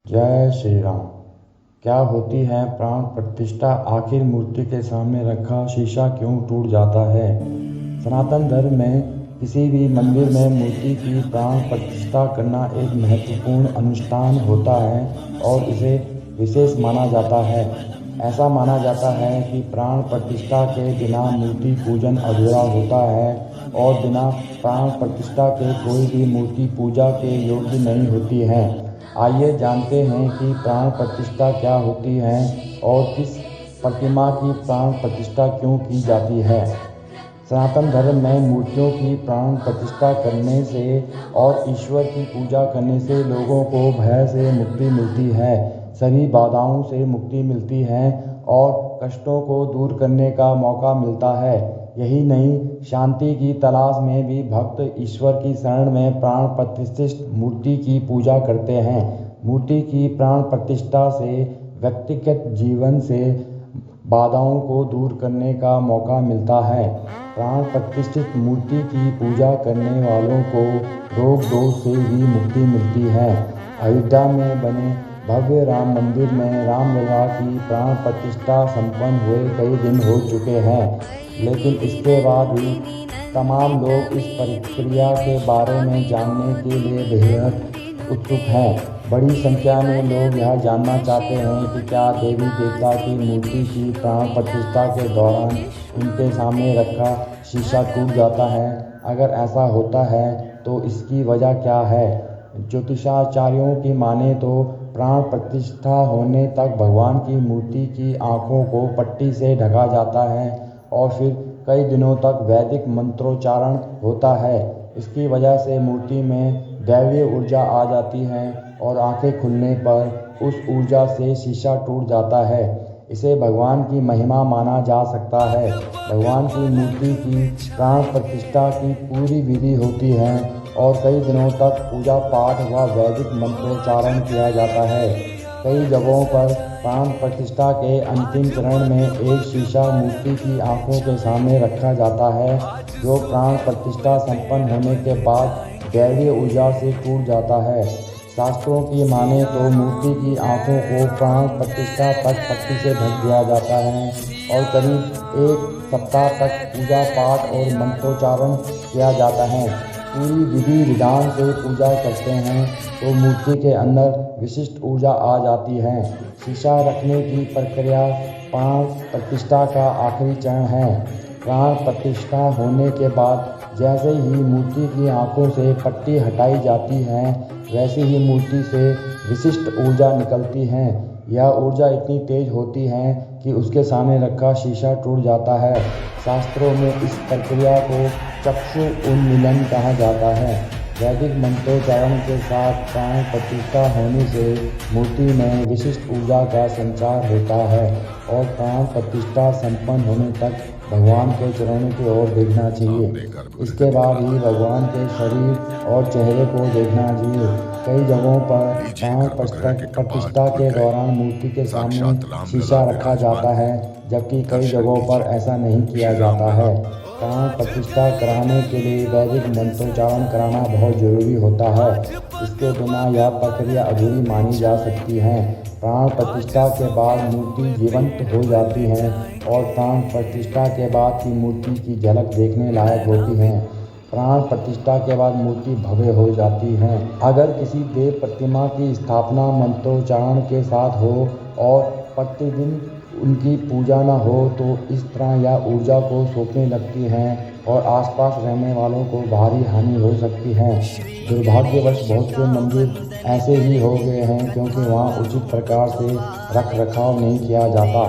जय श्री राम। क्या होती है प्राण प्रतिष्ठा? आखिर मूर्ति के सामने रखा शीशा क्यों टूट जाता है? सनातन धर्म में किसी भी मंदिर में मूर्ति की प्राण प्रतिष्ठा करना एक महत्वपूर्ण अनुष्ठान होता है और इसे विशेष माना जाता है। ऐसा माना जाता है कि प्राण प्रतिष्ठा के बिना मूर्ति पूजन अधूरा होता है और बिना प्राण प्रतिष्ठा के कोई भी मूर्ति पूजा के योग्य नहीं होती है। आइए जानते हैं कि प्राण प्रतिष्ठा क्या होती है और किस प्रतिमा की प्राण प्रतिष्ठा क्यों की जाती है। सनातन धर्म में मूर्तियों की प्राण प्रतिष्ठा करने से और ईश्वर की पूजा करने से लोगों को भय से मुक्ति मिलती है, सभी बाधाओं से मुक्ति मिलती है और कष्टों को दूर करने का मौका मिलता है। यही नहीं, शांति की तलाश में भी भक्त ईश्वर की शरण में प्राण प्रतिष्ठित मूर्ति की पूजा करते हैं। मूर्ति की प्राण प्रतिष्ठा से व्यक्तिगत जीवन से बाधाओं को दूर करने का मौका मिलता है। प्राण प्रतिष्ठित मूर्ति की पूजा करने वालों को रोग दोष से भी मुक्ति मिलती है। अयोध्या में बने भव्य राम मंदिर में रामलला की प्राण प्रतिष्ठा संपन्न हुए कई दिन हो चुके हैं, लेकिन इसके बाद भी तमाम लोग इस प्रक्रिया के बारे में जानने के लिए बेहद उत्सुक हैं। बड़ी संख्या में लोग यह जानना चाहते हैं कि क्या देवी देवता की मूर्ति की प्राण प्रतिष्ठा के दौरान उनके सामने रखा शीशा टूट जाता है। अगर ऐसा होता है तो इसकी वजह क्या है? ज्योतिषाचार्यों की माने तो प्राण प्रतिष्ठा होने तक भगवान की मूर्ति की आंखों को पट्टी से ढका जाता है और फिर कई दिनों तक वैदिक मंत्रोच्चारण होता है। इसकी वजह से मूर्ति में दैवीय ऊर्जा आ जाती है और आंखें खुलने पर उस ऊर्जा से शीशा टूट जाता है। इसे भगवान की महिमा माना जा सकता है। भगवान की मूर्ति की प्राण प्रतिष्ठा की पूरी विधि होती है और कई दिनों तक पूजा पाठ व वैदिक मंत्रोच्चारण किया जाता है। कई जगहों पर प्राण प्रतिष्ठा के अंतिम चरण में एक शीशा मूर्ति की आंखों के सामने रखा जाता है, जो प्राण प्रतिष्ठा संपन्न होने के बाद दैवीय ऊर्जा से टूट जाता है। शास्त्रों की माने तो मूर्ति की आंखों को प्राण प्रतिष्ठा तक पट्टी से ढक दिया जाता है और करीब एक सप्ताह तक पूजा पाठ और मंत्रोच्चारण किया जाता है। पूरी विधि विधान से पूजा करते हैं तो मूर्ति के अंदर विशिष्ट ऊर्जा आ जाती है। शीशा रखने की प्रक्रिया प्राण प्रतिष्ठा का आखिरी चरण है। प्राण प्रतिष्ठा होने के बाद जैसे ही मूर्ति की आंखों से पट्टी हटाई जाती है, वैसे ही मूर्ति से विशिष्ट ऊर्जा निकलती है। यह ऊर्जा इतनी तेज होती है कि उसके सामने रखा शीशा टूट जाता है। शास्त्रों में इस प्रक्रिया को चक्षु उन्मीलन कहा जाता है। वैदिक मंत्रोच्चारण के साथ प्राण प्रतिष्ठा होने से मूर्ति में विशिष्ट ऊर्जा का संचार होता है और प्राण प्रतिष्ठा संपन्न होने तक भगवान के चरणों की ओर देखना चाहिए। इसके बाद ही भगवान के शरीर और चेहरे को देखना चाहिए। कई जगहों पर प्राण प्रतिष्ठा के दौरान मूर्ति के सामने शीशा रखा जाता है, जबकि कई जगहों पर ऐसा नहीं किया जाता है। प्राण प्रतिष्ठा कराने के लिए वैदिक मंत्रोच्चारण कराना बहुत जरूरी होता है। इसके बिना यह प्रक्रिया अधूरी मानी जा सकती है। प्राण प्रतिष्ठा के बाद मूर्ति जीवंत हो जाती है और प्राण प्रतिष्ठा के बाद की मूर्ति की झलक देखने लायक होती है। प्राण प्रतिष्ठा के बाद मूर्ति भव्य हो जाती है। अगर किसी देव प्रतिमा की स्थापना मंत्रोच्चारण के साथ हो और प्रतिदिन उनकी पूजा न हो तो इस तरह यह ऊर्जा को सोखने लगती है और आसपास रहने वालों को भारी हानि हो सकती है। दुर्भाग्यवश बहुत से मंदिर ऐसे ही हो गए हैं क्योंकि वहाँ उचित प्रकार से रख रखाव नहीं किया जाता।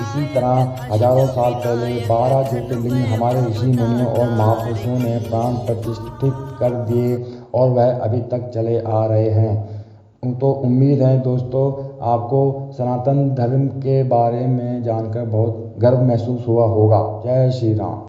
इसी तरह हजारों साल पहले 12 ज्योतिर्लिंग हमारे ऋषि मुनियों और महापुरुषों ने प्राण प्रतिष्ठित कर दिए और वह अभी तक चले आ रहे हैं। तो उम्मीद है दोस्तों, आपको सनातन धर्म के बारे में जानकर बहुत गर्व महसूस हुआ होगा। जय श्री राम।